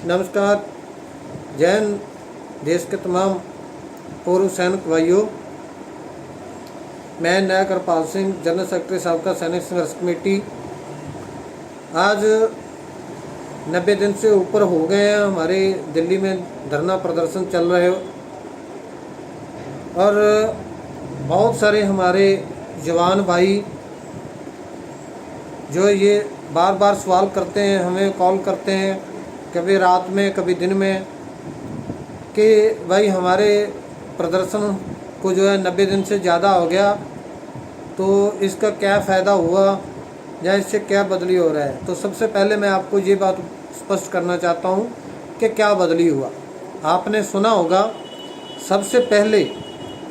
नमस्कार। जय हिंद। देश के तमाम पूर्व सैनिक भाइयों, मैं न्याय कृपाल सिंह, जनरल सेक्रेटरी साबका सैनिक संघर्ष कमेटी। आज 90 दिन से ऊपर हो गए हैं हमारे दिल्ली में धरना प्रदर्शन चल रहे हो, और बहुत सारे हमारे जवान भाई जो ये बार बार सवाल करते हैं, हमें कॉल करते हैं, कभी रात में कभी दिन में, कि भाई हमारे प्रदर्शन को जो है 90 दिन से ज़्यादा हो गया, तो इसका क्या फ़ायदा हुआ या इससे क्या बदली हो रहा है। तो सबसे पहले मैं आपको ये बात स्पष्ट करना चाहता हूँ कि क्या बदली हुआ। आपने सुना होगा, सबसे पहले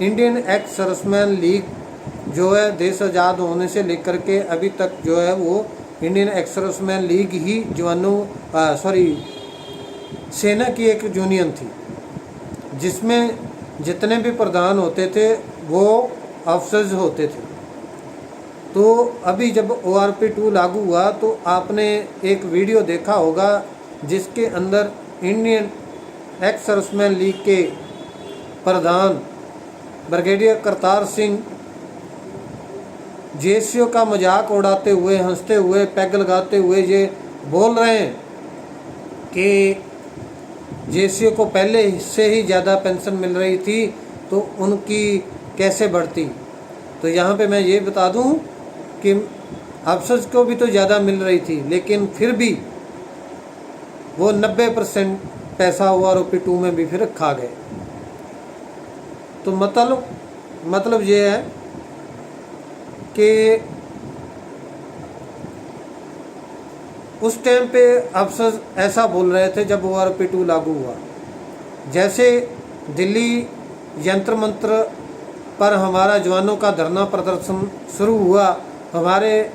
इंडियन एक्स सर्विसमैन लीग जो है देश आज़ाद होने से लेकर के अभी तक जो है वो इंडियन एक्स सर्विसमैन लीग ही सेना की एक यूनियन थी, जिसमें जितने भी प्रधान होते थे वो अफसर्स होते थे। तो अभी जब ORP 2 लागू हुआ तो आपने एक वीडियो देखा होगा जिसके अंदर इंडियन एक्स सर्विसमैन लीग के प्रधान ब्रिगेडियर करतार सिंह JCO का मजाक उड़ाते हुए, हंसते हुए, पैग लगाते हुए ये बोल रहे हैं कि JCO को पहले से ही ज़्यादा पेंशन मिल रही थी तो उनकी कैसे बढ़ती। तो यहाँ पे मैं ये बता दूँ कि अफसर्स को भी तो ज़्यादा मिल रही थी, लेकिन फिर भी वो 90% पैसा ORP 2 में भी फिर खा गए। तो मतलब ये है कि उस टाइम पे अफसर ऐसा बोल रहे थे जब ORP 2 लागू हुआ। जैसे दिल्ली यंत्र मंत्र पर हमारा जवानों का धरना प्रदर्शन शुरू हुआ, हमारे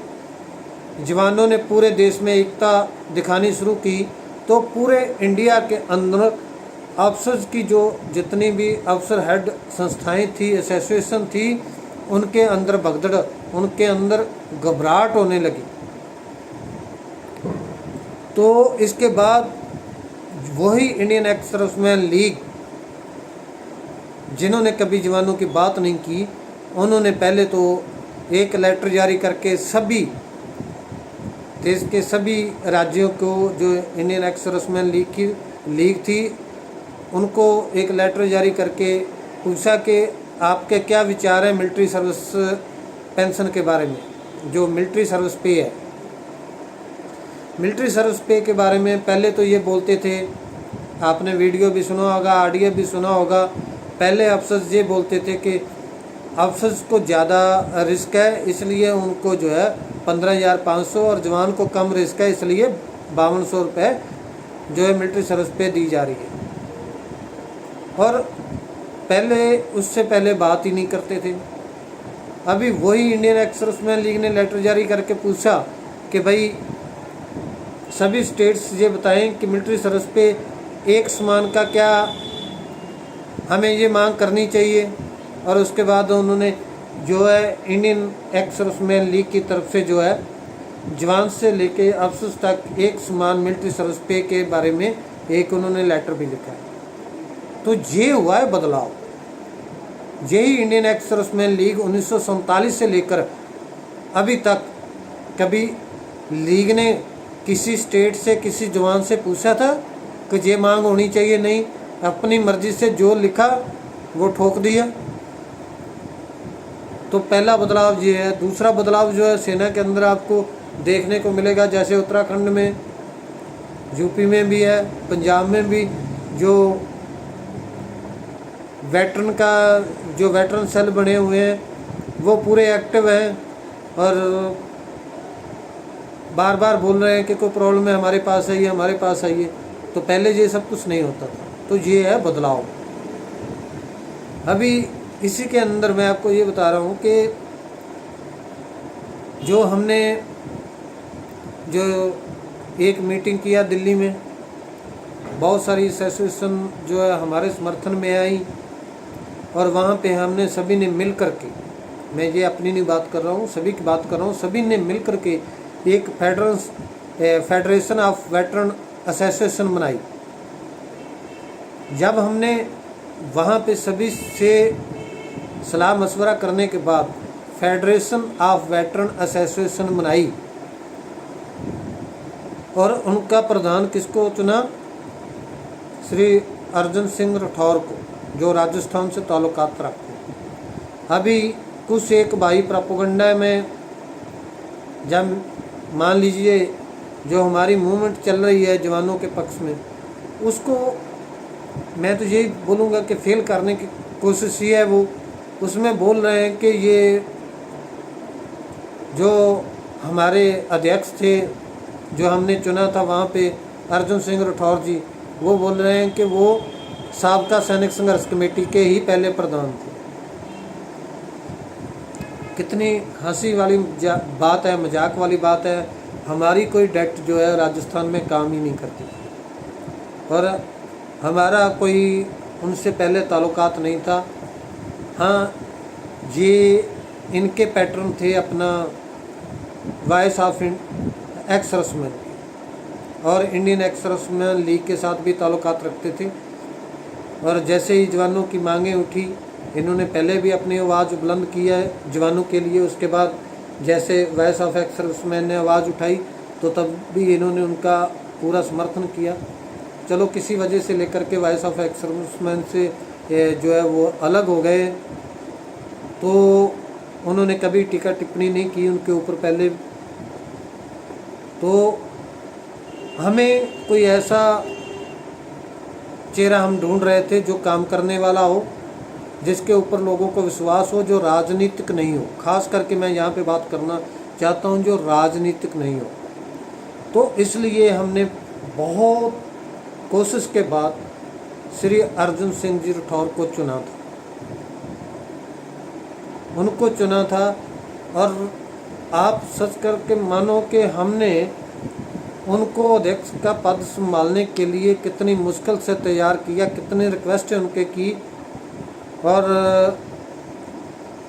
जवानों ने पूरे देश में एकता दिखानी शुरू की, तो पूरे इंडिया के अंदर अफसर्स की जो जितनी भी अफसर हेड संस्थाएं थी, एसोसिएशन थी, उनके अंदर भगदड़, उनके अंदर घबराहट होने लगी। तो इसके बाद वही इंडियन एक्स सर्विसमैन लीग जिन्होंने कभी जवानों की बात नहीं की, उन्होंने पहले तो एक लेटर जारी करके सभी देश के सभी राज्यों को, जो इंडियन एक्स सर्विसमैन लीग थी, उनको एक लेटर जारी करके पूछा कि आपके क्या विचार हैं मिलिट्री सर्विस पेंशन के बारे में, जो मिलिट्री सर्विस पे है। मिलिट्री सर्विस पे के बारे में पहले तो ये बोलते थे, आपने वीडियो भी सुना होगा, ऑडियो भी सुना होगा, पहले अफसर्स ये बोलते थे कि अफसर्स को ज़्यादा रिस्क है इसलिए उनको जो है 15,500, और जवान को कम रिस्क है इसलिए 5200 रुपये जो है मिलिट्री सर्विस पे दी जा रही है। और पहले उससे पहले बात ही नहीं करते थे। अभी वही इंडियन एक्स सर्विसमैन लीग ने लेटर जारी करके पूछा कि भाई सभी स्टेट्स ये बताएं कि मिलिट्री सर्विस पे एक समान का क्या हमें ये मांग करनी चाहिए। और उसके बाद उन्होंने जो है इंडियन एक्स सर्विसमैन लीग की तरफ से जो है जवान से लेके अफसर तक एक समान मिलिट्री सर्विस पे के बारे में एक उन्होंने लेटर भी लिखा है। तो ये हुआ है बदलाव। यही इंडियन एक्स सर्विसमैन लीग 1947 से लेकर अभी तक कभी लीग ने किसी स्टेट से, किसी जवान से पूछा था कि ये मांग होनी चाहिए? नहीं, अपनी मर्जी से जो लिखा वो ठोक दिया। तो पहला बदलाव ये है। दूसरा बदलाव जो है सेना के अंदर आपको देखने को मिलेगा, जैसे उत्तराखंड में, यूपी में भी है, पंजाब में भी, जो वेटरन सेल बने हुए हैं वो पूरे एक्टिव हैं और बार बार बोल रहे हैं कि कोई प्रॉब्लम है हमारे पास आइए, हमारे पास आइए। तो पहले ये सब कुछ नहीं होता था। तो ये है बदलाव। अभी इसी के अंदर मैं आपको ये बता रहा हूँ कि जो हमने जो एक मीटिंग किया दिल्ली में, बहुत सारी एसोसिएशन जो है हमारे समर्थन में आई, और वहाँ पे हमने सभी ने मिल कर के, मैं ये अपनी नहीं बात कर रहा हूँ, सभी की बात कर रहा हूँ, सभी ने मिल कर के एक फेडरेशन ऑफ वेटरन एसोसिएशन बनाई, जब हमने वहाँ पे सभी से सलाह मशवरा करने के बाद फेडरेशन ऑफ वेटरन एसोसिएशन बनाई और उनका प्रधान किसको चुना? श्री अर्जुन सिंह राठौर को, जो राजस्थान से ताल्लुकात रखते। अभी कुछ एक भाई प्रोपेगेंडा में, जब मान लीजिए जो हमारी मूवमेंट चल रही है जवानों के पक्ष में, उसको मैं तो यही बोलूँगा कि फेल करने की कोशिश ही है। वो उसमें बोल रहे हैं कि ये जो हमारे अध्यक्ष थे जो हमने चुना था वहाँ पे अर्जुन सिंह राठौर जी, वो बोल रहे हैं कि वो साबका सैनिक संघर्ष कमेटी के ही पहले प्रधान थे। कितनी हंसी वाली बात है, मजाक वाली बात है। हमारी कोई डेट जो है राजस्थान में काम ही नहीं करती और हमारा कोई उनसे पहले ताल्लुकात नहीं था। हाँ, ये इनके पैटर्न थे अपना वॉइस ऑफ एक्स सर्विसमैन और इंडियन एक्स सर्विसमैन लीग के साथ भी ताल्लुकात रखते थे। और जैसे ही जवानों की मांगें उठी, इन्होंने पहले भी अपनी आवाज़ बुलंद की है जवानों के लिए। उसके बाद जैसे वॉइस ऑफ एक्स सर्विसमैन ने आवाज़ उठाई तो तब भी इन्होंने उनका पूरा समर्थन किया। चलो किसी वजह से लेकर के वॉइस ऑफ एक्स सर्विसमैन से जो है वो अलग हो गए, तो उन्होंने कभी टीका टिप्पणी नहीं की उनके ऊपर पहले। तो हमें कोई ऐसा चेहरा हम ढूंढ रहे थे जो काम करने वाला हो, जिसके ऊपर लोगों को विश्वास हो, जो राजनीतिक नहीं हो। खास करके मैं यहाँ पे बात करना चाहता हूँ जो राजनीतिक नहीं हो। तो इसलिए हमने बहुत कोशिश के बाद श्री अर्जुन सिंह जी राठौर को चुना था, उनको चुना था। और आप सच करके मानो कि हमने उनको अध्यक्ष का पद संभालने के लिए कितनी मुश्किल से तैयार किया, कितनी रिक्वेस्ट उनके की और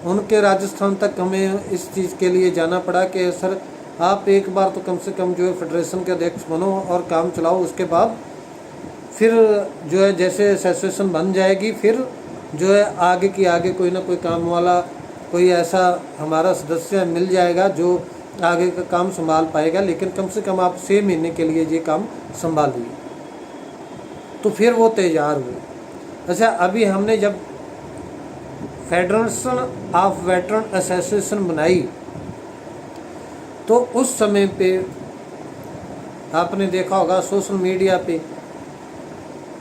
उनके राजस्थान तक हमें इस चीज़ के लिए जाना पड़ा कि सर आप एक बार तो कम से कम जो है फेडरेशन के अध्यक्ष बनो और काम चलाओ। उसके बाद फिर जो है जैसे एसोसिएशन बन जाएगी, फिर जो है आगे की आगे कोई ना कोई काम वाला कोई ऐसा हमारा सदस्य मिल जाएगा जो आगे का काम संभाल पाएगा, लेकिन कम से कम आप 6 महीने के लिए ये काम संभालिए। तो फिर वो तैयार हुए। अच्छा, अभी हमने जब फेडरेशन ऑफ वेटरन एसोसिएशन बनाई तो उस समय पे आपने देखा होगा सोशल मीडिया पे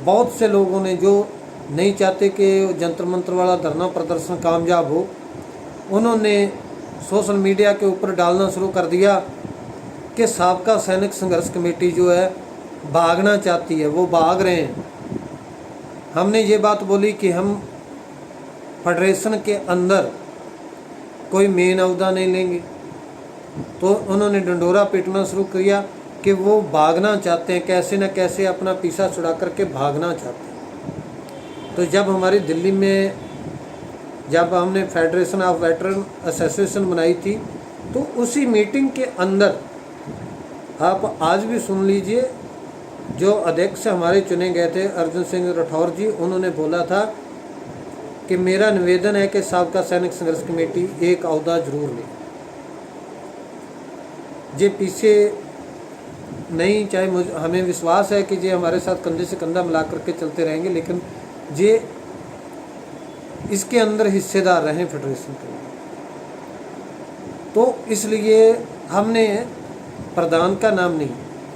बहुत से लोगों ने, जो नहीं चाहते कि जंतर मंतर वाला धरना प्रदर्शन कामयाब हो, उन्होंने सोशल मीडिया के ऊपर डालना शुरू कर दिया कि साबका सैनिक संघर्ष कमेटी जो है भागना चाहती है, वो भाग रहे हैं। हमने ये बात बोली कि हम फेडरेशन के अंदर कोई मेन अहदा नहीं लेंगे, तो उन्होंने डंडोरा पीटना शुरू किया कि वो भागना चाहते हैं, कैसे न कैसे अपना पीछा छुड़ा करके भागना चाहते हैं। तो जब हमारी दिल्ली में जब हमने फेडरेशन ऑफ वेटरन एसोसिएशन बनाई थी, तो उसी मीटिंग के अंदर आप आज भी सुन लीजिए, जो अध्यक्ष हमारे चुने गए थे अर्जुन सिंह राठौर जी, उन्होंने बोला था कि मेरा निवेदन है कि साबका सैनिक संघर्ष कमेटी एक अहदा जरूर ले। ये पीछे नहीं, चाहे हमें विश्वास है कि ये हमारे साथ कंधे से कंधा मिला करके चलते रहेंगे, लेकिन ये इसके अंदर हिस्सेदार रहें फेडरेशन के। तो इसलिए हमने प्रधान का नाम नहीं,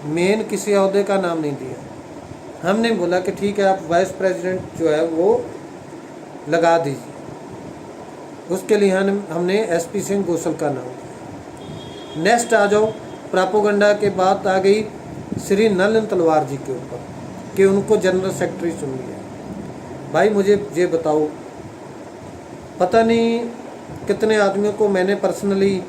मेन किसी अहदे का नाम नहीं दिया। हमने बोला कि ठीक है, आप वाइस प्रेसिडेंट जो है वो लगा दीजिए। उसके लिए हमने एसपी सिंह गोसल का नाम दिया। नेक्स्ट आ जाओ, प्रोपेगेंडा के बाद आ गई श्री नलिन तलवार जी के ऊपर कि उनको जनरल सेक्रेटरी चुन लिया। भाई मुझे ये बताओ, पता नहीं कितने आदमियों को मैंने पर्सनली,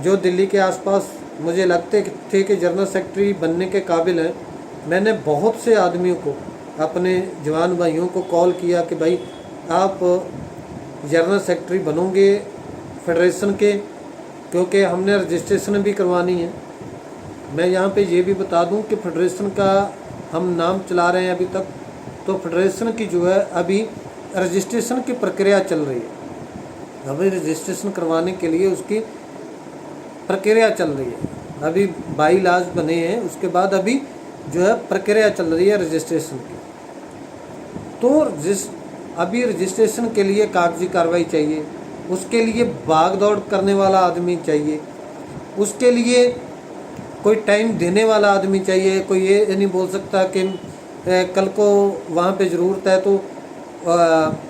जो दिल्ली के आसपास मुझे लगते थे कि जनरल सेक्रेटरी बनने के काबिल हैं, मैंने बहुत से आदमियों को, अपने जवान भाइयों को कॉल किया कि भाई आप जनरल सेक्रेटरी बनोगे फेडरेशन के, क्योंकि हमने रजिस्ट्रेशन भी करवानी है। मैं यहाँ पे ये भी बता दूँ कि फेडरेशन का हम नाम चला रहे हैं अभी तक, तो फेडरेशन की जो है अभी रजिस्ट्रेशन की प्रक्रिया चल रही है। अभी रजिस्ट्रेशन करवाने के लिए उसकी प्रक्रिया चल रही है। अभी बाई लाज बने हैं, उसके बाद अभी जो है प्रक्रिया चल रही है रजिस्ट्रेशन की। तो अभी रजिस्ट्रेशन के लिए कागजी कार्रवाई चाहिए, उसके लिए भाग दौड़ करने वाला आदमी चाहिए, उसके लिए कोई टाइम देने वाला आदमी चाहिए। कोई ये नहीं बोल सकता कि कल को वहाँ पे ज़रूरत है तो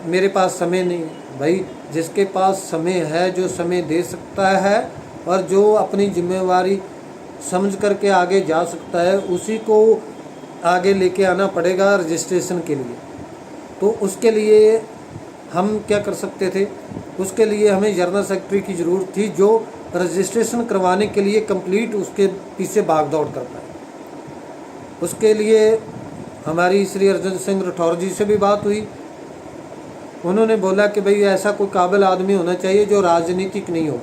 मेरे पास समय नहीं। भाई जिसके पास समय है, जो समय दे सकता है और जो अपनी जिम्मेवारी समझ करके आगे जा सकता है, उसी को आगे लेके आना पड़ेगा रजिस्ट्रेशन के लिए। तो उसके लिए हम क्या कर सकते थे, उसके लिए हमें जर्नल सेक्रेटरी की ज़रूरत थी जो रजिस्ट्रेशन करवाने के लिए कंप्लीट उसके पीछे भाग दौड़ कर पाए। उसके लिए हमारी श्री अर्जुन सिंह राठौर जी से भी बात हुई। उन्होंने बोला कि भाई ऐसा कोई काबिल आदमी होना चाहिए जो राजनीतिक नहीं हो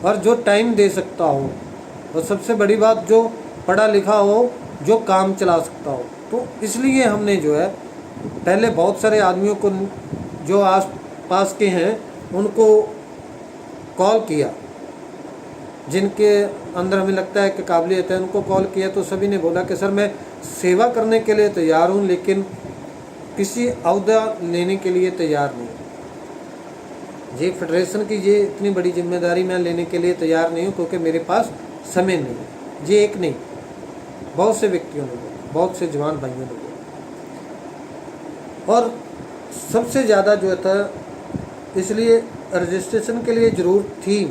और जो टाइम दे सकता हो, और सबसे बड़ी बात जो पढ़ा लिखा हो, जो काम चला सकता हो। तो इसलिए हमने जो है पहले बहुत सारे आदमियों को जो आस पास के हैं उनको कॉल किया, जिनके अंदर हमें लगता है कि काबिलियत है, उनको कॉल किया। तो सभी ने बोला कि सर मैं सेवा करने के लिए तैयार हूँ, लेकिन किसी अहदा लेने के लिए तैयार नहीं। ये फेडरेशन की ये इतनी बड़ी जिम्मेदारी मैं लेने के लिए तैयार नहीं हूँ, क्योंकि मेरे पास समय नहीं है। ये एक नहीं, बहुत से व्यक्तियों ने बोला, बहुत से जवान भाइयों ने बोला। और सबसे ज़्यादा जो था, इसलिए रजिस्ट्रेशन के लिए ज़रूरत थी।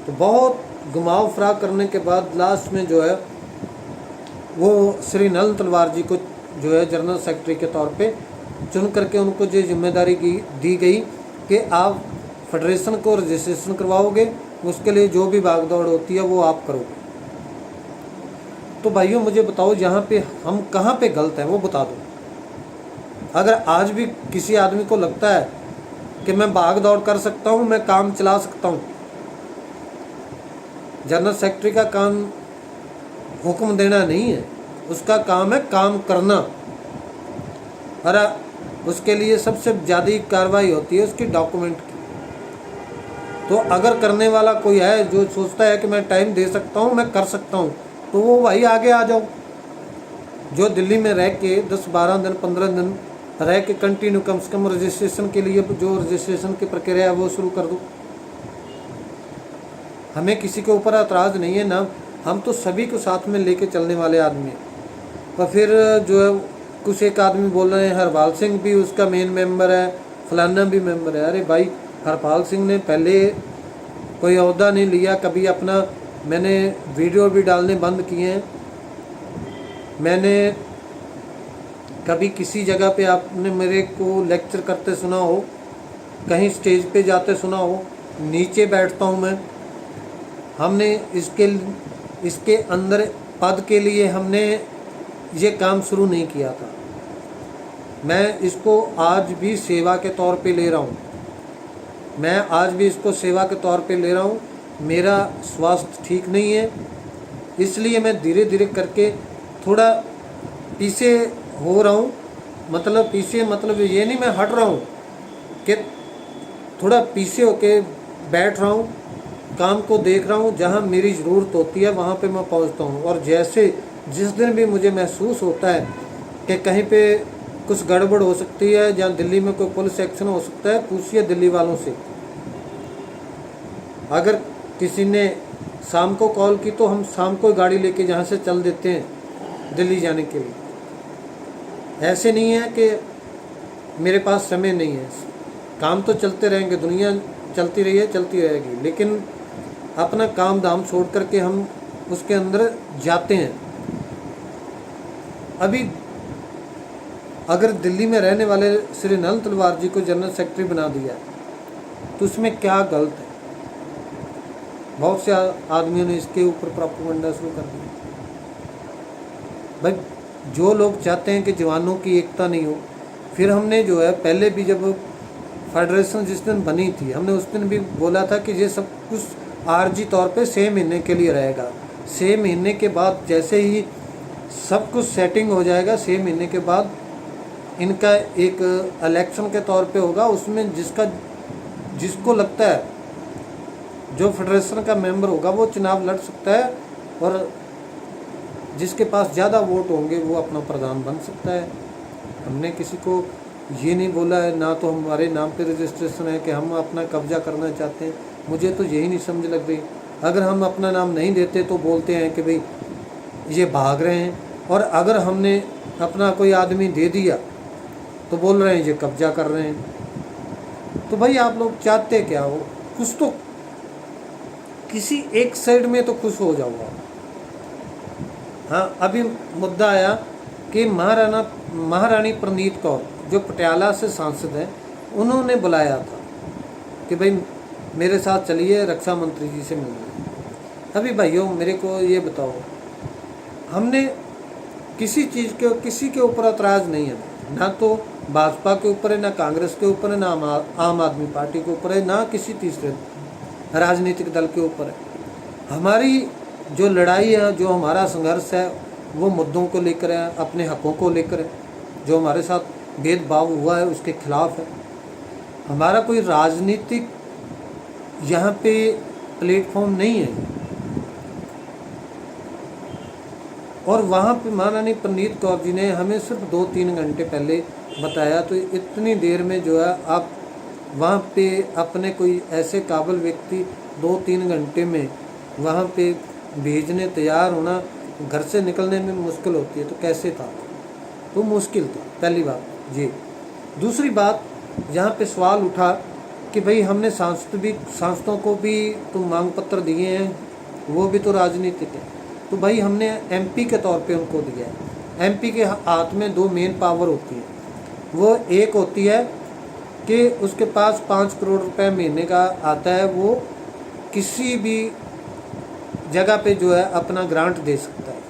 तो बहुत घुमाव फिराव करने के बाद लास्ट में जो है वो श्री नल तलवार जी को जो है जनरल सेक्रेटरी के तौर पे चुन करके उनको ये जिम्मेदारी दी गई कि आप फेडरेशन को रजिस्ट्रेशन करवाओगे, उसके लिए जो भी भागदौड़ होती है वो आप करोगे। तो भाइयों मुझे बताओ, यहाँ पे हम कहाँ पे गलत हैं वो बता दो। अगर आज भी किसी आदमी को लगता है कि मैं भाग दौड़ कर सकता हूँ, मैं काम चला सकता हूँ, जनरल सेक्रेटरी का काम हुक्म देना नहीं है, उसका काम है काम करना। और उसके लिए सबसे ज़्यादा कार्रवाई होती है उसकी डॉक्यूमेंट की। तो अगर करने वाला कोई है जो सोचता है कि मैं टाइम दे सकता हूँ, मैं कर सकता हूँ, तो वो भाई आगे आ जाओ। जो दिल्ली में रह के 10-12 दिन 15 दिन रह के कंटिन्यू कम से कम रजिस्ट्रेशन के लिए जो रजिस्ट्रेशन की प्रक्रिया है वो शुरू कर दो। हमें किसी के ऊपर एतराज़ नहीं है ना, हम तो सभी को साथ में लेके चलने वाले आदमी हैं। और फिर जो है कुछ एक आदमी बोल रहे हैं हरपाल सिंह भी उसका मेन मेंबर है, फलाना भी मेंबर है। अरे भाई हरपाल सिंह ने पहले कोई ओहदा नहीं लिया कभी अपना। मैंने वीडियो भी डालने बंद किए हैं। मैंने कभी किसी जगह पे आपने मेरे को लेक्चर करते सुना हो, कहीं स्टेज पे जाते सुना हो, नीचे बैठता हूँ मैं। हमने इसके अंदर पद के लिए हमने ये काम शुरू नहीं किया था। मैं इसको आज भी सेवा के तौर पे ले रहा हूँ। मैं आज भी इसको सेवा के तौर पे ले रहा हूँ। मेरा स्वास्थ्य ठीक नहीं है, इसलिए मैं धीरे धीरे करके थोड़ा पीछे हो रहा हूँ। मतलब पीछे मतलब ये नहीं मैं हट रहा हूँ, कि थोड़ा पीछे होके बैठ रहा हूँ, काम को देख रहा हूँ। जहाँ मेरी ज़रूरत होती है वहाँ पे मैं पहुँचता हूँ। और जैसे जिस दिन भी मुझे महसूस होता है कि कहीं पे कुछ गड़बड़ हो सकती है, जहाँ दिल्ली में कोई पुलिस एक्शन हो सकता है, पूछिए दिल्ली वालों से। अगर किसी ने शाम को कॉल की तो हम शाम को गाड़ी लेके जहाँ से चल देते हैं दिल्ली जाने के लिए। ऐसे नहीं है कि मेरे पास समय नहीं है। काम तो चलते रहेंगे, दुनिया चलती रही है, चलती रहेगी, लेकिन अपना काम धाम छोड़ करके हम उसके अंदर जाते हैं। अभी अगर दिल्ली में रहने वाले श्री नल तलवार जी को जनरल सेक्रेटरी बना दिया तो उसमें क्या गलत है? बहुत से आदमियों ने इसके ऊपर प्रोपेगेंडा शुरू कर दिया। भाई जो लोग चाहते हैं कि जवानों की एकता नहीं हो, फिर हमने जो है पहले भी जब फेडरेशन जिस दिन बनी थी, हमने उस दिन भी बोला था कि ये सब कुछ आरजी तौर पे 6 महीने के लिए रहेगा। 6 महीने के बाद जैसे ही सब कुछ सेटिंग हो जाएगा। 6 महीने के बाद इनका एक इलेक्शन के तौर पे होगा, उसमें जिसको लगता है जो फेडरेशन का मेंबर होगा वो चुनाव लड़ सकता है, और जिसके पास ज़्यादा वोट होंगे वो अपना प्रधान बन सकता है। हमने किसी को ये नहीं बोला है, ना तो हमारे नाम पे रजिस्ट्रेशन है कि हम अपना कब्जा करना चाहते हैं। मुझे तो यही नहीं समझ लग रही। अगर हम अपना नाम नहीं देते तो बोलते हैं कि भाई ये भाग रहे हैं, और अगर हमने अपना कोई आदमी दे दिया तो बोल रहे हैं ये कब्जा कर रहे हैं। तो भाई आप लोग चाहते क्या हो? कुछ तो किसी एक साइड में तो खुश हो जाऊँगा। हाँ, अभी मुद्दा आया कि महारानी प्रणीत कौर जो पटियाला से सांसद हैं, उन्होंने बुलाया था कि भाई मेरे साथ चलिए रक्षा मंत्री जी से मिलना। अभी भाइयों मेरे को ये बताओ, हमने किसी चीज़ के किसी के ऊपर ऐतराज़ नहीं है, ना तो भाजपा के ऊपर है, ना कांग्रेस के ऊपर है, ना आम आदमी पार्टी के ऊपर है, ना किसी तीसरे राजनीतिक दल के ऊपर है। हमारी जो लड़ाई है, जो हमारा संघर्ष है, वो मुद्दों को लेकर है, अपने हकों को लेकर है। जो हमारे साथ भेदभाव हुआ है उसके खिलाफ है। हमारा कोई राजनीतिक यहाँ पे प्लेटफॉर्म नहीं है। और वहाँ पे महारानी प्रणीत कौर जी ने हमें सिर्फ 2-3 घंटे पहले बताया, तो इतनी देर में जो है आप वहाँ पे अपने कोई ऐसे काबिल व्यक्ति 2-3 घंटे में वहाँ पे भेजने तैयार होना, घर से निकलने में मुश्किल होती है, तो कैसे था? तो मुश्किल था, पहली बात जी। दूसरी बात, यहाँ पे सवाल उठा कि भाई हमने सांसदों को भी तो मांग पत्र दिए हैं, वो भी तो राजनीतिक है। तो भाई हमने एमपी के तौर पे उनको दिया है। एमपी के हाथ में 2 मेन पावर होती है। वो एक होती है कि उसके पास 5 करोड़ रुपए महीने का आता है, वो किसी भी जगह पे जो है अपना ग्रांट दे सकता है।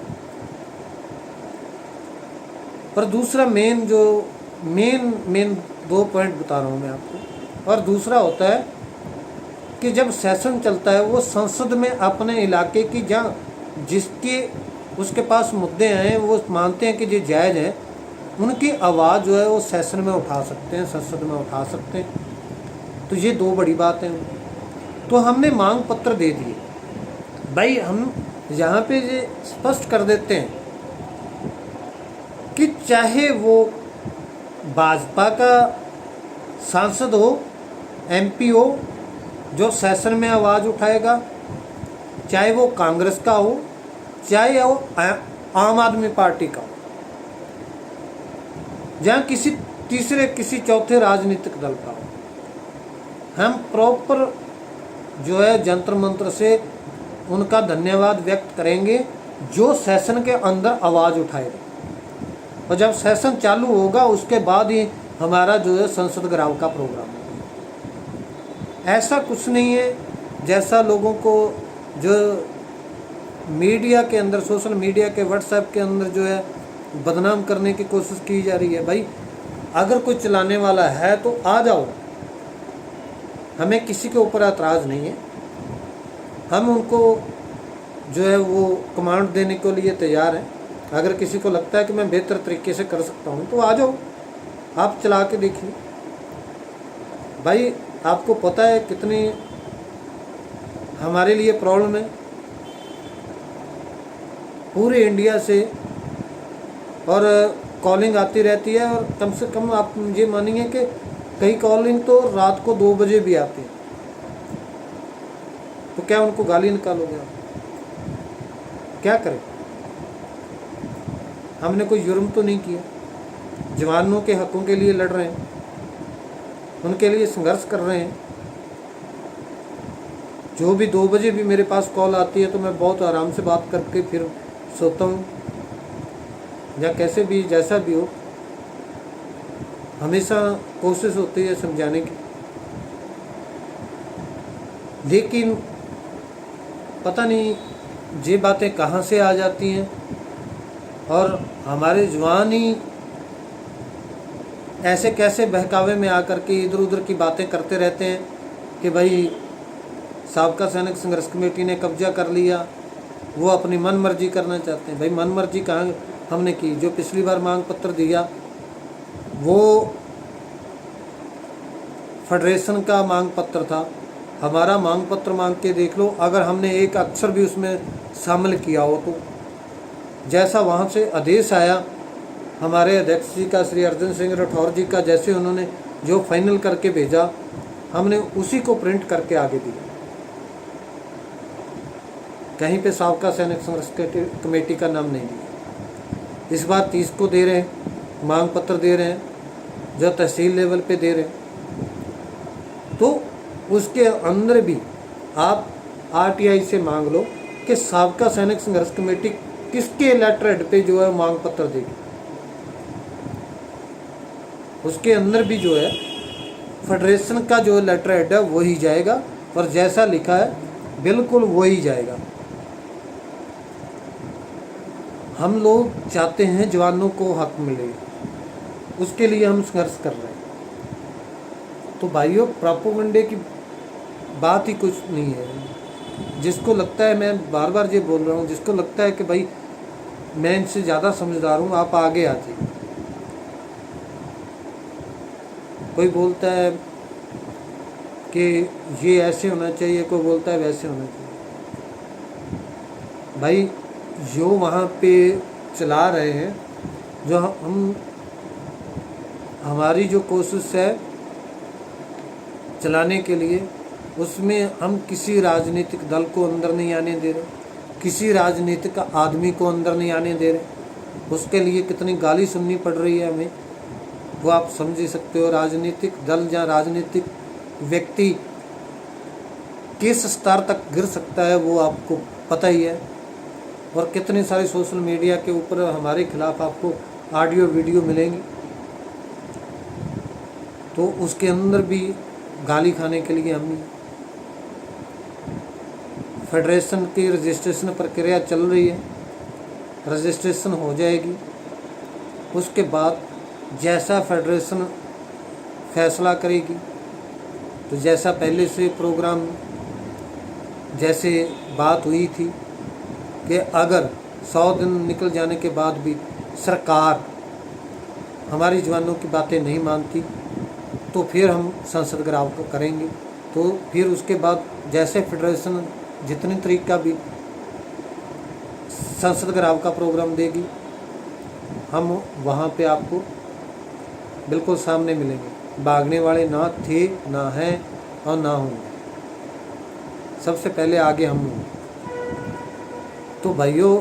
और दूसरा मेन 2 पॉइंट बता रहा हूँ मैं आपको। और दूसरा होता है कि जब सेशन चलता है, वो संसद में अपने इलाके की जहाँ जिसके उसके पास मुद्दे हैं, वो मानते हैं कि ये जायज़ है, उनकी आवाज़ जो है वो सेशन में उठा सकते हैं, संसद में उठा सकते हैं। तो ये 2 बड़ी बातें हैं। तो हमने मांग पत्र दे दिए। भाई हम यहाँ पे ये स्पष्ट कर देते हैं कि चाहे वो भाजपा का सांसद हो, एमपी हो, जो सेशन में आवाज़ उठाएगा, चाहे वो कांग्रेस का हो, चाहे वो आम आदमी पार्टी का हो, जहाँ किसी चौथे राजनीतिक दल का हो, हम प्रॉपर जो है जंतर मंत्र से उनका धन्यवाद व्यक्त करेंगे जो सेशन के अंदर आवाज़ उठाएगा। और जब सेशन चालू होगा उसके बाद ही हमारा जो है संसद घिराव का प्रोग्राम होगा। ऐसा कुछ नहीं है जैसा लोगों को जो मीडिया के अंदर, सोशल मीडिया के व्हाट्सएप के अंदर जो है बदनाम करने की कोशिश की जा रही है। भाई अगर कोई चलाने वाला है तो आ जाओ, हमें किसी के ऊपर ऐतराज़ नहीं है। हम उनको जो है वो कमांड देने के लिए तैयार हैं। अगर किसी को लगता है कि मैं बेहतर तरीके से कर सकता हूँ तो आ जाओ, आप चला के देखिए। भाई आपको पता है कितनी हमारे लिए प्रॉब्लम है, पूरे इंडिया से और कॉलिंग आती रहती है, और कम से कम आप ये मानिए कि कई कॉलिंग तो रात को 2 बजे भी आती है। तो क्या उनको गाली निकालोगे आप? क्या करें? हमने कोई जुर्म तो नहीं किया, जवानों के हकों के लिए लड़ रहे हैं, उनके लिए संघर्ष कर रहे हैं। जो भी 2 बजे भी मेरे पास कॉल आती है तो मैं बहुत आराम से बात करके फिर सोता हूँ, या कैसे भी जैसा भी हो, हमेशा कोशिश होती है समझाने की। लेकिन पता नहीं ये बातें कहाँ से आ जाती हैं, और हमारे जवान ही ऐसे कैसे बहकावे में आकर के इधर उधर की बातें करते रहते हैं कि भाई साबका सैनिक संघर्ष कमेटी ने कब्जा कर लिया, वो अपनी मन मर्जी करना चाहते हैं। भाई मन मर्जी कहाँ? हमने की। जो पिछली बार मांग पत्र दिया वो फेडरेशन का मांग पत्र था। हमारा मांग पत्र मांग के देख लो, अगर हमने एक अक्षर भी उसमें शामिल किया हो तो जैसा वहाँ से आदेश आया हमारे अध्यक्ष जी का, श्री अर्जुन सिंह राठौर जी का, जैसे उन्होंने जो फाइनल करके भेजा हमने उसी को प्रिंट करके आगे दिया। कहीं पे साबका सैनिक संघर्ष कमेटी का नाम नहीं दिया। इस बार 30 को दे रहे हैं, मांग पत्र दे रहे हैं, जो तहसील लेवल पे दे रहे हैं। तो उसके अंदर भी आप आरटीआई से मांग लो कि साबका सैनिक संघर्ष कमेटी किसके लेटर हेड पे जो है मांग पत्र देगी। उसके अंदर भी जो है फेडरेशन का जो लेटर हेड है वही जाएगा और जैसा लिखा है बिल्कुल वही जाएगा। हम लोग चाहते हैं जवानों को हक मिले, उसके लिए हम संघर्ष कर रहे हैं। तो भाइयों, प्रोपेगेंडे की बात ही कुछ नहीं है। जिसको लगता है, मैं बार बार ये बोल रहा हूँ, जिसको लगता है कि भाई मैं इनसे ज़्यादा समझदार हूँ, आप आगे आ जाइए। कोई बोलता है कि ये ऐसे होना चाहिए, कोई बोलता है वैसे होना चाहिए। भाई जो वहाँ पे चला रहे हैं, जो हमारी जो कोशिश है चलाने के लिए, उसमें हम किसी राजनीतिक दल को अंदर नहीं आने दे रहे, किसी राजनीतिक आदमी को अंदर नहीं आने दे रहे। उसके लिए कितनी गाली सुननी पड़ रही है हमें, वो आप समझ ही सकते हो। राजनीतिक दल या राजनीतिक व्यक्ति किस स्तर तक गिर सकता है वो आपको पता ही है। और कितने सारे सोशल मीडिया के ऊपर हमारे खिलाफ आपको ऑडियो वीडियो मिलेंगी, तो उसके अंदर भी गाली खाने के लिए हम नहीं। फेडरेशन की रजिस्ट्रेशन प्रक्रिया चल रही है, रजिस्ट्रेशन हो जाएगी। उसके बाद जैसा फेडरेशन फैसला करेगी, तो जैसा पहले से प्रोग्राम, जैसे बात हुई थी कि अगर 100 दिन निकल जाने के बाद भी सरकार हमारी जवानों की बातें नहीं मानती, तो फिर हम संसद घेराव करेंगे। तो फिर उसके बाद जैसे फेडरेशन जितनी तारीख का भी संसद घेराव का प्रोग्राम देगी, हम वहाँ पे आपको बिल्कुल सामने मिलेंगे। भागने वाले ना थे, ना हैं और ना होंगे। सबसे पहले आगे हम होंगे। तो भाइयों,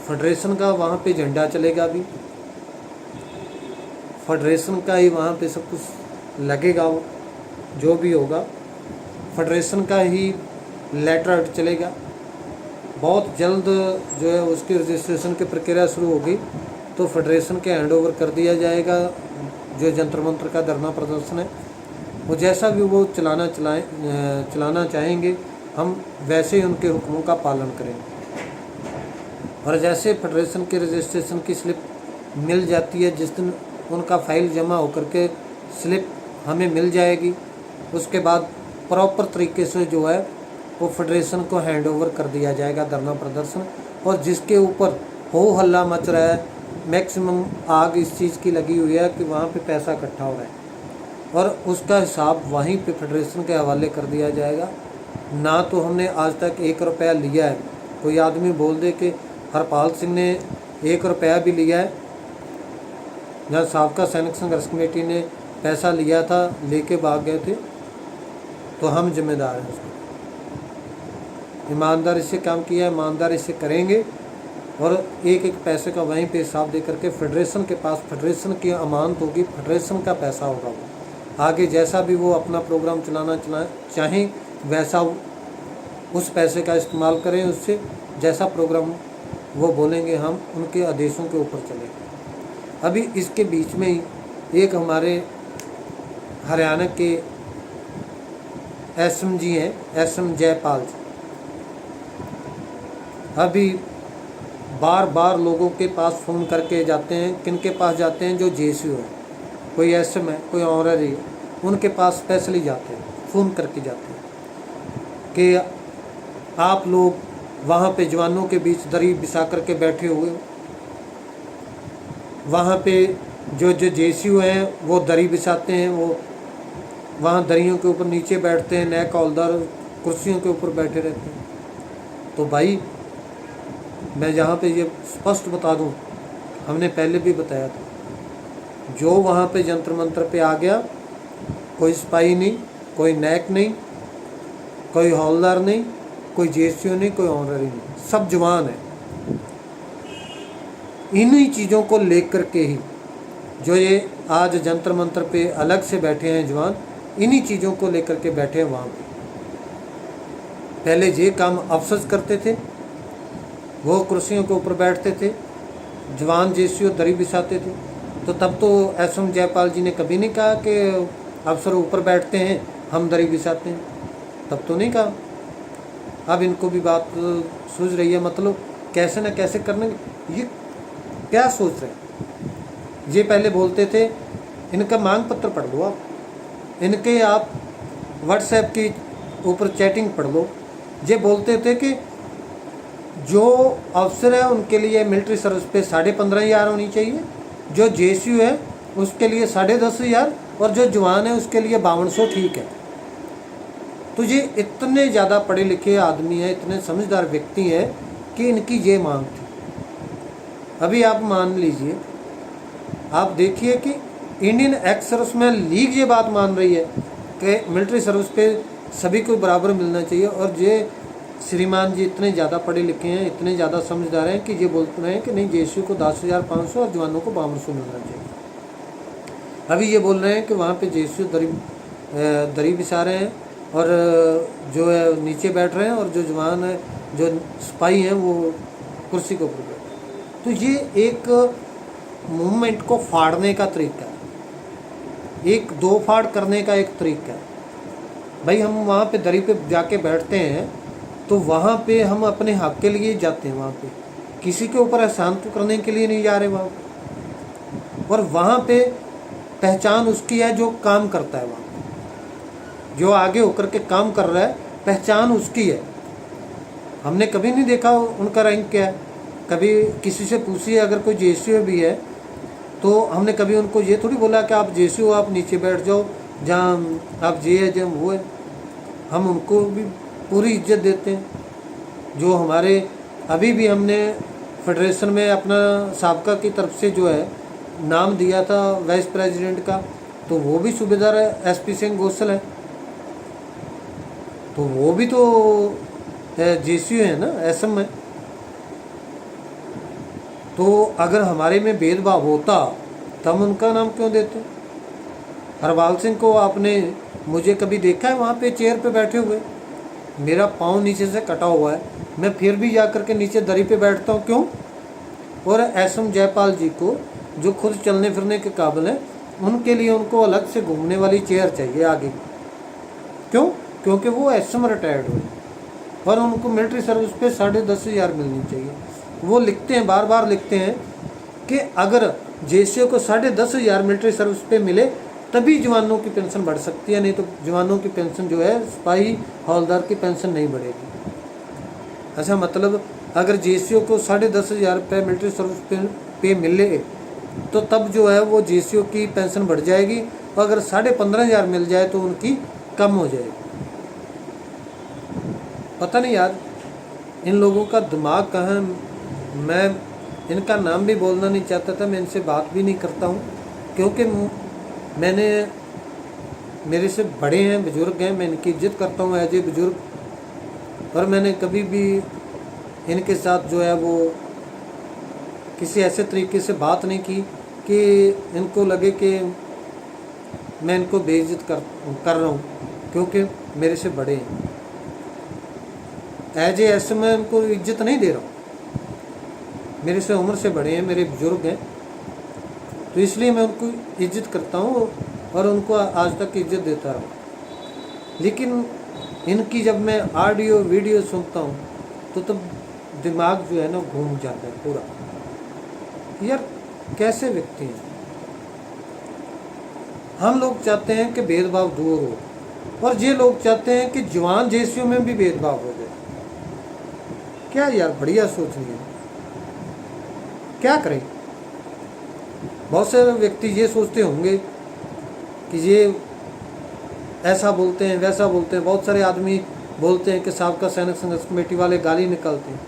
फेडरेशन का वहाँ पे झंडा चलेगा भी, फेडरेशन का ही वहाँ पे सब कुछ लगेगा। वो जो भी होगा फेडरेशन का ही लेटर हेड चलेगा। बहुत जल्द जो है उसकी रजिस्ट्रेशन की प्रक्रिया शुरू होगी, तो फेडरेशन के हैंड ओवर कर दिया जाएगा। जो जंतर मंतर का धरना प्रदर्शन है, वो जैसा भी वो चलाना चाहेंगे, हम वैसे ही उनके हुक्मों का पालन करेंगे। और जैसे फेडरेशन के रजिस्ट्रेशन की स्लिप मिल जाती है, जिस दिन उनका फाइल जमा होकर के स्लिप हमें मिल जाएगी, उसके बाद प्रॉपर तरीके से जो है वो फेडरेशन को हैंड ओवर कर दिया जाएगा धरना प्रदर्शन। और जिसके ऊपर हो हल्ला मच रहा है, मैक्सिमम आग इस चीज़ की लगी हुई है कि वहाँ पे पैसा इकट्ठा हो रहा है, और उसका हिसाब वहीं पे फेडरेशन के हवाले कर दिया जाएगा। ना तो हमने आज तक 1 रुपया लिया है। कोई आदमी बोल दे कि हरपाल सिंह ने 1 रुपया भी लिया है, जहाँ साबका सैनिक संघर्ष कमेटी ने पैसा लिया था, लेके भाग गए थे, तो हम जिम्मेदार हैं उसको। ईमानदारी से काम किया है, ईमानदारी से करेंगे, और एक एक पैसे का वहीं पे हिसाब दे करके फेडरेशन के पास, फेडरेशन की अमानत होगी, फेडरेशन का पैसा होगा। वो आगे जैसा भी वो अपना प्रोग्राम चलाना चाहें, वैसा उस पैसे का इस्तेमाल करें। उससे जैसा प्रोग्राम वो बोलेंगे, हम उनके आदेशों के ऊपर चलेंगे। अभी इसके बीच में ही एक हमारे हरियाणा के एसएम जी हैं, एसएम जयपाल जी, अभी बार बार लोगों के पास फ़ोन करके जाते हैं। किन के पास जाते हैं? जो जेसीओ है, कोई एसएम है, कोई ऑनररी है, उनके पास स्पेशली जाते हैं, फ़ोन करके जाते हैं कि आप लोग वहाँ पे जवानों के बीच दरी बिछा करके बैठे हुए, वहाँ पे जो जेसीयू हैं वो दरी बिछाते हैं, वो वहाँ दरियों के ऊपर नीचे बैठते हैं, नेक हौलदार कुर्सियों के ऊपर बैठे रहते हैं। तो भाई मैं यहाँ पे ये स्पष्ट बता दूँ, हमने पहले भी बताया था, जो वहाँ पे जंतर मंतर पे आ गया, कोई सिपाही नहीं, कोई नैक नहीं, कोई हौलदार नहीं, कोई जेसीयू नहीं, कोई ऑनररी नहीं, सब जवान है। इन्हीं चीज़ों को लेकर के ही जो ये आज जंतर मंतर पे अलग से बैठे हैं जवान, इन्हीं चीज़ों को लेकर के बैठे हैं वहाँ पे। पहले ये काम अफसर करते थे, वो कुर्सियों के ऊपर बैठते थे, जवान जेसीयू दरी बिछाते थे। तो तब तो एसएम जयपाल जी ने कभी नहीं कहा कि अफसर ऊपर बैठते हैं हम दरी बिछाते हैं, तब तो नहीं कहा। अब इनको भी बात सूझ रही है, मतलब कैसे न कैसे करने, ये क्या सोच रहे हैं। ये पहले बोलते थे, इनका मांग पत्र पढ़ लो आप, इनके आप व्हाट्सएप की ऊपर चैटिंग पढ़ लो। ये बोलते थे कि जो अफसर है उनके लिए मिलिट्री सर्विस पे 15,500 होनी चाहिए, जो जेसीयू है उसके लिए 10,500 और जो जवान है उसके लिए 5200 ठीक है। तो ये इतने ज़्यादा पढ़े लिखे आदमी हैं, इतने समझदार व्यक्ति हैं कि इनकी ये मांग थी। अभी आप मान लीजिए, आप देखिए कि इंडियन एक्स सर्विसमैन लीग ये बात मान रही है कि मिलिट्री सर्विस पे सभी को बराबर मिलना चाहिए, और ये श्रीमान जी इतने ज़्यादा पढ़े लिखे हैं, इतने ज़्यादा समझदार हैं कि ये बोलते रहे हैं कि नहीं, जेसीयू को 10,500 और जवानों को 5200 मिलना चाहिए। अभी ये बोल रहे हैं कि वहाँ पे जेसीयू दरी बिछा रहे हैं और जो है नीचे बैठ रहे हैं, और जो जवान है, जो सिपाही हैं, वो कुर्सी के ऊपर बैठे हैं। तो ये एक मूवमेंट को फाड़ने का तरीका है, एक दो फाड़ करने का एक तरीका है। भाई हम वहाँ पे दरी पे जाके बैठते हैं तो वहाँ पे हम अपने हक के लिए जाते हैं, वहाँ पे किसी के ऊपर एहसान तो करने के लिए नहीं जा रहे वहाँ पे। और वहाँ पे पहचान उसकी है जो काम करता है, वहाँ पे जो आगे होकर के काम कर रहा है, पहचान उसकी है। हमने कभी नहीं देखा उनका रैंक क्या है, कभी किसी से पूछिए, अगर कोई जेसीयू भी है तो हमने कभी उनको ये थोड़ी बोला कि आप जेसीयू आप नीचे बैठ जाओ, जहाँ आप जे है जहाँ वो है। हम उनको भी पूरी इज्जत देते हैं। जो हमारे अभी भी हमने फेडरेशन में अपना साबका की तरफ से जो है नाम दिया था वाइस प्रेसिडेंट का, तो वो भी सूबेदार एसपी सिंह गोसल है, तो वो भी तो जेसीयू है ना, एसएम है। तो अगर हमारे में भेदभाव होता तो हम उनका नाम क्यों देते। हरपाल सिंह को आपने मुझे कभी देखा है वहाँ पे चेयर पे बैठे हुए? मेरा पाँव नीचे से कटा हुआ है, मैं फिर भी जा कर के नीचे दरी पे बैठता हूँ, क्यों? और एसएम जयपाल जी को जो खुद चलने फिरने के काबिल हैं, उनके लिए उनको अलग से घूमने वाली चेयर चाहिए आगे। क्यों? क्योंकि वो एसएम रिटायर्ड हुए और उनको मिलिट्री सर्विस पे 10,500 मिलनी चाहिए। वो लिखते हैं, बार बार लिखते हैं कि अगर जेसीयू को 10,500 मिलिट्री सर्विस पे मिले तभी जवानों की पेंशन बढ़ सकती है, नहीं तो जवानों की पेंशन जो है, सिपाही हौलदार की पेंशन नहीं बढ़ेगी। अच्छा, मतलब अगर जेसीयू को 10,500 रुपये मिलिट्री सर्विस पे मिले तो तब जो है वो जेसीयू की पेंशन बढ़ जाएगी, और अगर 15,500 मिल जाए तो उनकी कम हो जाएगी। पता नहीं यार इन लोगों का दिमाग कहाँ है। मैं इनका नाम भी बोलना नहीं चाहता था, मैं इनसे बात भी नहीं करता हूँ, क्योंकि मैंने, मेरे से बड़े हैं, बुजुर्ग हैं, मैं इनकी इज्जत करता हूँ एज ए बुजुर्ग। और मैंने कभी भी इनके साथ जो है वो किसी ऐसे तरीके से बात नहीं की कि इनको लगे कि मैं इनको बेइज्जत कर रहा हूँ, क्योंकि मेरे से बड़े हैं। एज ए ऐसे मैं इनको इज्जत नहीं दे रहा हूँ, मेरे से उम्र से बड़े हैं, मेरे बुजुर्ग हैं, तो इसलिए मैं उनको इज्जत करता हूँ और उनको आज तक इज्जत देता रहा। लेकिन इनकी जब मैं ऑडियो वीडियो सुनता हूँ तो तब दिमाग जो है ना घूम जाता है पूरा। यार कैसे व्यक्ति हैं। हम लोग चाहते हैं कि भेदभाव दूर हो, और ये लोग चाहते हैं कि जवान जेसीयू में भी भेदभाव हो जाए। क्या यार, बढ़िया सोच रही है, क्या करें। बहुत से व्यक्ति ये सोचते होंगे कि ये ऐसा बोलते हैं, वैसा बोलते हैं। बहुत सारे आदमी बोलते हैं कि साबका सैनिक संघर्ष कमेटी वाले गाली निकालते हैं।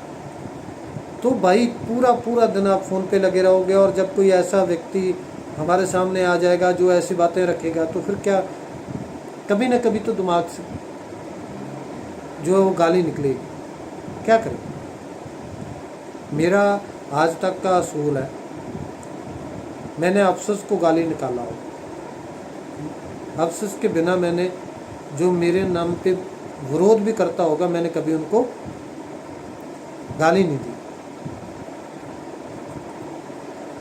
तो भाई पूरा पूरा दिन आप फ़ोन पे लगे रहोगे, और जब कोई ऐसा व्यक्ति हमारे सामने आ जाएगा जो ऐसी बातें रखेगा, तो फिर क्या, कभी ना कभी तो दिमाग से जो वो गाली निकलेगी, क्या करें। मेरा आज तक का असूल है, मैंने अफसोस को गाली निकाला हो, अफसोस के बिना मैंने, जो मेरे नाम पे विरोध भी करता होगा, मैंने कभी उनको गाली नहीं दी।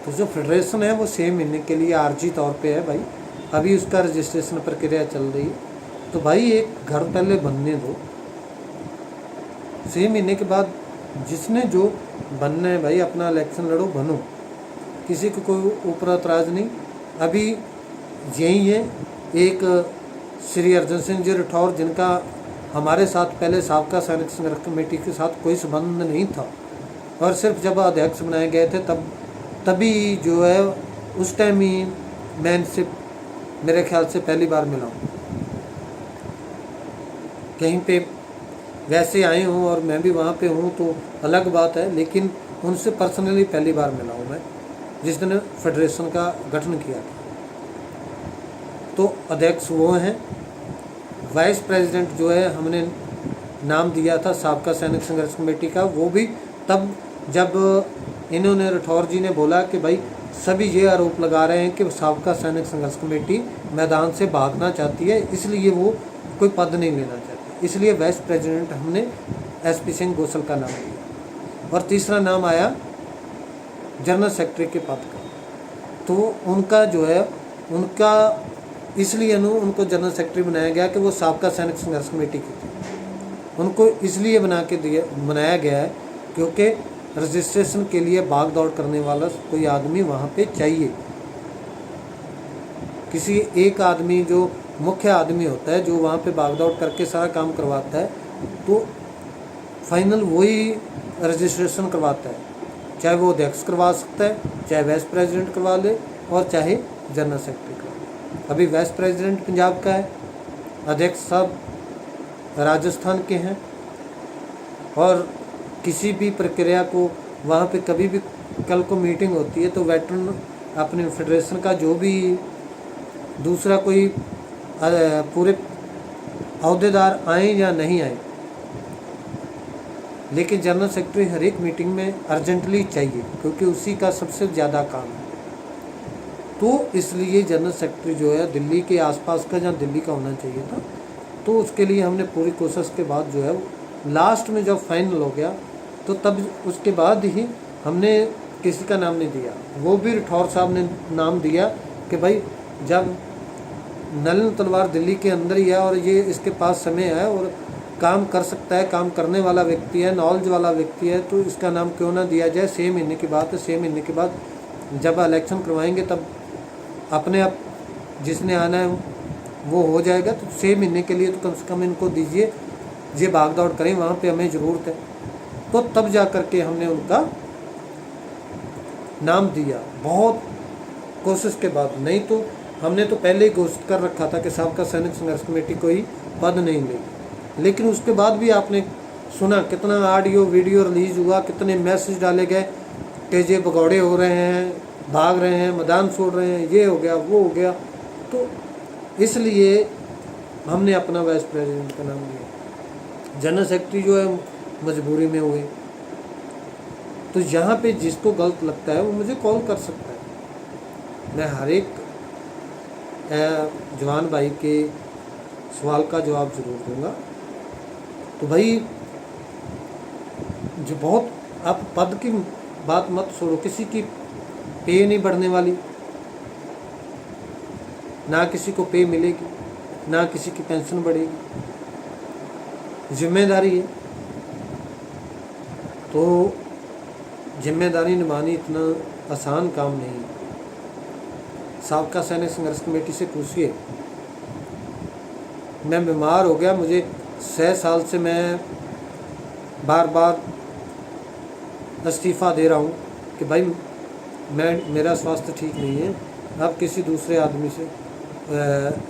तो जो फेडरेशन है वो 6 महीने के लिए आर्जी तौर पे है भाई, अभी उसका रजिस्ट्रेशन प्रक्रिया चल रही है। तो भाई एक घर पहले बनने दो, 6 महीने के बाद जिसने जो बनना है भाई अपना इलेक्शन लड़ो, बनो, किसी को कोई ऊपर एतराज़ नहीं। अभी यही है एक श्री अर्जन सिंह जी राठौर, जिनका हमारे साथ पहले साबका सैनिक संघर्ष कमेटी के साथ कोई संबंध नहीं था, और सिर्फ जब अध्यक्ष बनाए गए थे तभी जो है उस टाइम ही मैं इनसे मेरे ख्याल से पहली बार मिला हूँ। कहीं पे वैसे आए हूँ और मैं भी वहाँ पे हूँ तो अलग बात है, लेकिन उनसे पर्सनली पहली बार मिला हूँ मैं, जिस दिन फेडरेशन का गठन किया था। तो अध्यक्ष वो हैं, वाइस प्रेसिडेंट जो है हमने नाम दिया था साबका सैनिक संघर्ष कमेटी का, वो भी तब जब इन्होंने राठौर जी ने बोला कि भाई सभी ये आरोप लगा रहे हैं कि साबका सैनिक संघर्ष कमेटी मैदान से भागना चाहती है, इसलिए वो कोई पद नहीं लेना चाहती, इसलिए वाइस प्रेसिडेंट हमने SP सिंह गोसल का नाम लिया। और तीसरा नाम आया जनरल सेक्रेटरी के पद का। तो उनका जो है उनका इसलिए उनको जनरल सेक्रेटरी बनाया गया कि वो साबका सैनिक संघर्ष कमेटी की थी। उनको इसलिए बनाया गया है क्योंकि रजिस्ट्रेशन के लिए भाग दौड़ करने वाला कोई आदमी वहाँ पे चाहिए। किसी एक आदमी जो मुख्य आदमी होता है, जो वहाँ पे भाग दौड़ करके सारा काम करवाता है, तो फाइनल वही रजिस्ट्रेशन करवाता है। चाहे वो अध्यक्ष करवा सकता है, चाहे वाइस प्रेसिडेंट करवा ले, और चाहे जनरल सेक्रेटरी करवा ले। अभी वाइस प्रेसिडेंट पंजाब का है, अध्यक्ष साहब राजस्थान के हैं, और किसी भी प्रक्रिया को वहाँ पे कभी भी कल को मीटिंग होती है तो वेटरन अपने फेडरेशन का जो भी दूसरा कोई पूरे अहदेदार आए या नहीं आए, लेकिन जनरल सेक्रेटरी हर एक मीटिंग में अर्जेंटली चाहिए, क्योंकि उसी का सबसे ज़्यादा काम है। तो इसलिए जनरल सेक्रेटरी जो है दिल्ली के आसपास का, जहाँ दिल्ली का होना चाहिए था, तो उसके लिए हमने पूरी कोशिश के बाद जो है लास्ट में जब फाइनल हो गया, तो तब उसके बाद ही हमने किसी का नाम नहीं दिया, वो भी राठौर साहब ने नाम दिया कि भाई जब नलिन तलवार दिल्ली के अंदर ही है और ये इसके पास समय है और काम कर सकता है, काम करने वाला व्यक्ति है, नॉलेज वाला व्यक्ति है, तो इसका नाम क्यों ना दिया जाए। 6 महीने की बात है, 6 महीने के बाद जब इलेक्शन करवाएंगे तब अपने आप जिसने आना है वो हो जाएगा। तो 6 महीने के लिए तो कम से कम इनको दीजिए, ये भाग दौड़ करें, वहाँ पे हमें ज़रूरत है। तो तब जा कर के हमने उनका नाम दिया, बहुत कोशिश के बाद। नहीं तो हमने तो पहले ही घोषित कर रखा था कि साबका सैनिक संघर्ष कमेटी कोई पद नहीं लेगी। लेकिन उसके बाद भी आपने सुना कितना ऑडियो वीडियो रिलीज हुआ, कितने मैसेज डाले गए कि ये भगौड़े हो रहे हैं, भाग रहे हैं, मैदान छोड़ रहे हैं, ये हो गया वो हो गया। तो इसलिए हमने अपना वाइस प्रेसिडेंट का नाम लिया। जनरल सेक्रेटरी जो है मजबूरी में हुए। तो यहाँ पे जिसको गलत लगता है वो मुझे कॉल कर सकता है, मैं हर एक जवान भाई के सवाल का जवाब ज़रूर दूंगा। तो भाई जो बहुत, आप पद की बात मत छोड़ो, किसी की पे नहीं बढ़ने वाली, ना किसी को पे मिलेगी, ना किसी की पेंशन बढ़ेगी, जिम्मेदारी है। तो जिम्मेदारी निभानी इतना आसान काम नहीं। साबका सैनिक संघर्ष कमेटी से पूछिए, मैं बीमार हो गया, मुझे 6 साल से मैं बार बार इस्तीफ़ा दे रहा हूँ कि भाई मेरा स्वास्थ्य ठीक नहीं है, आप किसी दूसरे आदमी से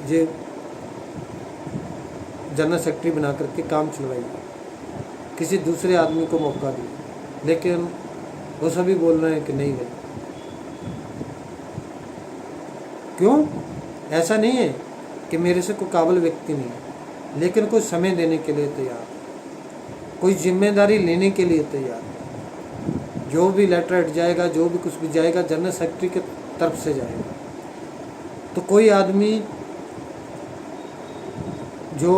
ये जनरल सेक्रेटरी बना करके काम चलवाइए, किसी दूसरे आदमी को मौका दिए। लेकिन वो सभी बोल रहे हैं कि नहीं भाई। क्यों? ऐसा नहीं है कि मेरे से कोई काबिल व्यक्ति नहीं है, लेकिन कोई समय देने के लिए तैयार, कोई जिम्मेदारी लेने के लिए तैयार। जो भी लेटर जाएगा, जो भी कुछ भी जाएगा, जनरल सेक्रेटरी की तरफ से जाएगा। तो कोई आदमी जो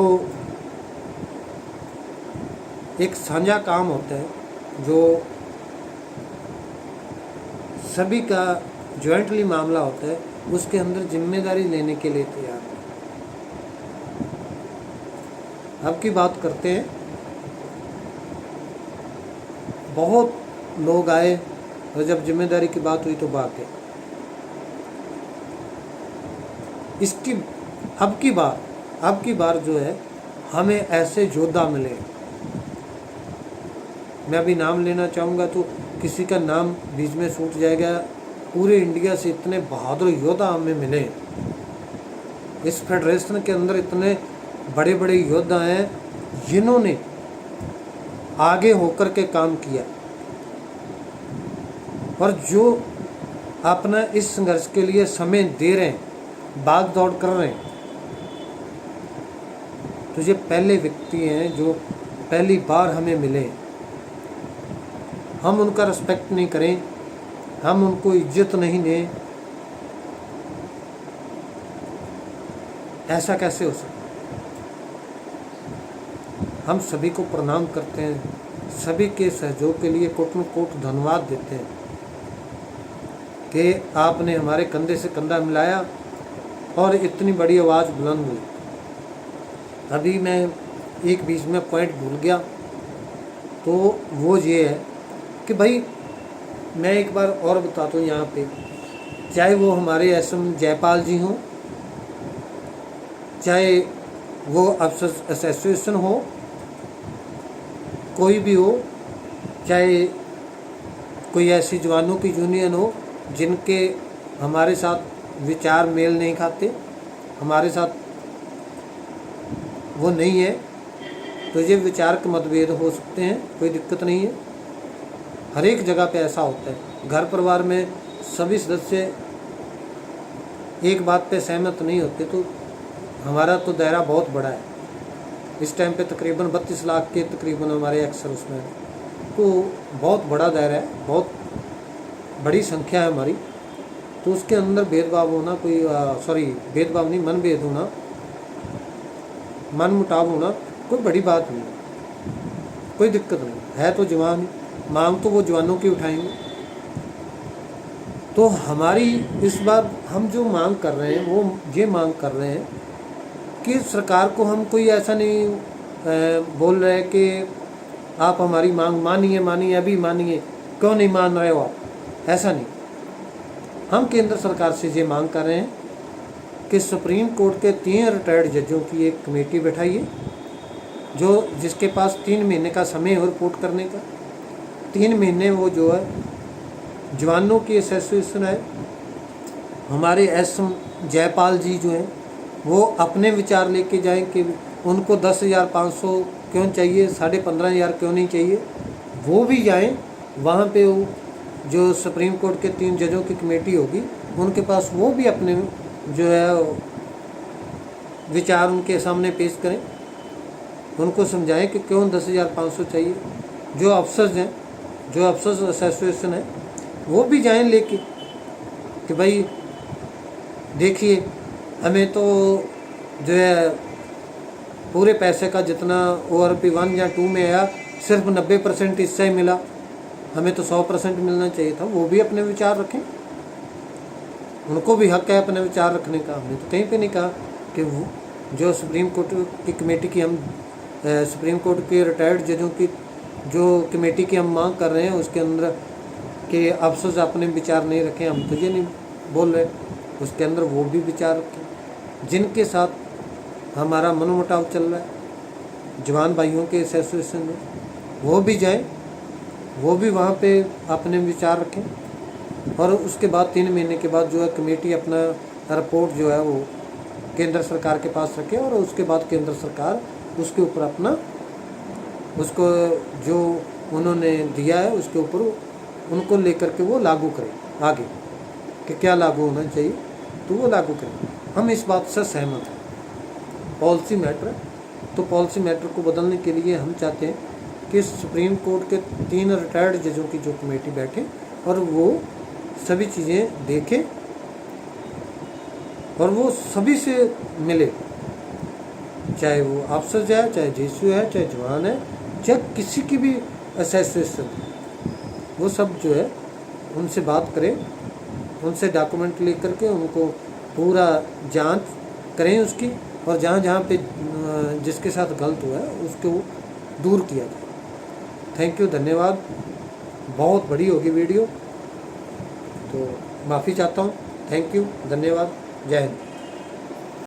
एक साझा काम होता है, जो सभी का जॉइंटली मामला होता है, उसके अंदर जिम्मेदारी लेने के लिए तैयार है। अब की बात करते हैं। बहुत लोग आए और जब जिम्मेदारी की बात हुई तो भाग गए। इसकी अब की बार जो है, हमें ऐसे योद्धा मिले। मैं अभी नाम लेना चाहूँगा तो किसी का नाम बीच में छूट जाएगा। पूरे इंडिया से इतने बहादुर योद्धा हमें मिले। इस फेडरेशन के अंदर इतने बड़े बड़े योद्धा हैं जिन्होंने आगे होकर के काम किया, और जो अपना इस संघर्ष के लिए समय दे रहे हैं, भाग दौड़ कर रहे हैं। तो ये पहले व्यक्ति हैं जो पहली बार हमें मिले। हम उनका रिस्पेक्ट नहीं करें, हम उनको इज्जत नहीं दें, ऐसा कैसे हो सकता? हम सभी को प्रणाम करते हैं, सभी के सहयोग के लिए कोट में कोट धन्यवाद देते हैं कि आपने हमारे कंधे से कंधा मिलाया और इतनी बड़ी आवाज़ बुलंद हुई। अभी मैं एक बीच में पॉइंट भूल गया, तो वो ये है कि भाई मैं एक बार और बताता हूँ यहाँ पे, चाहे वो हमारे एसएम जयपाल जी हों, चाहे वो अफसर एसोसिएशन हो, कोई भी हो, चाहे कोई ऐसी जवानों की यूनियन हो जिनके हमारे साथ विचार मेल नहीं खाते, हमारे साथ वो नहीं है, तो ये विचार के मतभेद हो सकते हैं, कोई दिक्कत नहीं है। हर एक जगह पे ऐसा होता है। घर परिवार में सभी सदस्य एक बात पे सहमत नहीं होते, तो हमारा तो दायरा बहुत बड़ा है। इस टाइम पे तकरीबन 32 लाख के तकरीबन हमारे अक्सर उसमें है, तो बहुत बड़ा दायरा है, बहुत बड़ी संख्या है हमारी। तो उसके अंदर भेदभाव होना भेदभाव नहीं, मनभेद होना, मन मुटाव होना कोई बड़ी बात नहीं, कोई दिक्कत नहीं है। तो जवान मांग तो वो जवानों की उठाएंगे। तो हमारी इस बार हम जो मांग कर रहे हैं, वो ये मांग कर रहे हैं कि सरकार को हम कोई ऐसा नहीं बोल रहे कि आप हमारी मांग मानिए, अभी मानिए, क्यों नहीं मान रहे हो आप, ऐसा नहीं। हम केंद्र सरकार से ये मांग कर रहे हैं कि सुप्रीम कोर्ट के 3 रिटायर्ड जजों की एक कमेटी बैठाइए, जिसके पास 3 महीने का समय है रिपोर्ट करने का। 3 महीने वो जो है जवानों की एसोसिएशन है, हमारे एसएम जयपाल जी जो हैं वो अपने विचार लेके जाएं कि उनको 10,500 क्यों चाहिए, 15,500 क्यों नहीं चाहिए। वो भी जाएं वहाँ पे, वो जो सुप्रीम कोर्ट के 3 जजों की कमेटी होगी उनके पास, वो भी अपने जो है विचार उनके सामने पेश करें, उनको समझाएं कि क्यों 10,500 चाहिए। जो अफसर्स हैं, जो अफसर्स एसोसिएशन है, वो भी जाएं लेके कि भाई देखिए, हमें तो जो है पूरे पैसे का जितना ORP 1 या 2 में आया, सिर्फ 90% इससे ही मिला, हमें तो 100% मिलना चाहिए था। वो भी अपने विचार रखें, उनको भी हक है अपने विचार रखने का। हमने तो कहीं पे नहीं कहा कि वो जो सुप्रीम कोर्ट की कमेटी की हम सुप्रीम कोर्ट के रिटायर्ड जजों की जो कमेटी की हम मांग कर रहे हैं, उसके अंदर के अफसर्स अपने विचार नहीं रखें, हम तो ये नहीं बोल रहे। उसके अंदर वो भी विचार रखें जिनके साथ हमारा मनमुटाव चल रहा है, जवान भाइयों के एसोसिएशन में, वो भी जाएं, वो भी वहाँ पे अपने विचार रखें। और उसके बाद 3 महीने के बाद जो है कमेटी अपना रिपोर्ट जो है वो केंद्र सरकार के पास रखे, और उसके बाद केंद्र सरकार उसके ऊपर अपना उसको जो उन्होंने दिया है उसके ऊपर उनको लेकर के वो लागू करें आगे कि क्या लागू होना चाहिए, तो वो लागू करें। हम इस बात से सहमत हैं। पॉलिसी मैटर, तो पॉलिसी मैटर को बदलने के लिए हम चाहते हैं कि सुप्रीम कोर्ट के 3 रिटायर्ड जजों की जो कमेटी बैठे और वो सभी चीज़ें देखें और वो सभी से मिले, चाहे वो अफसर जाए, चाहे जेसयू है, चाहे जवान है, चाहे किसी की भी एसोसिएशन, वो सब जो है उनसे बात करें, उनसे डॉक्यूमेंट ले करके उनको पूरा जांच करें उसकी, और जहाँ जहाँ पे जिसके साथ गलत हुआ है उसको दूर किया जाए। थैंक यू, धन्यवाद। बहुत बड़ी होगी वीडियो तो माफ़ी चाहता हूँ। थैंक यू, धन्यवाद, जय हिंद।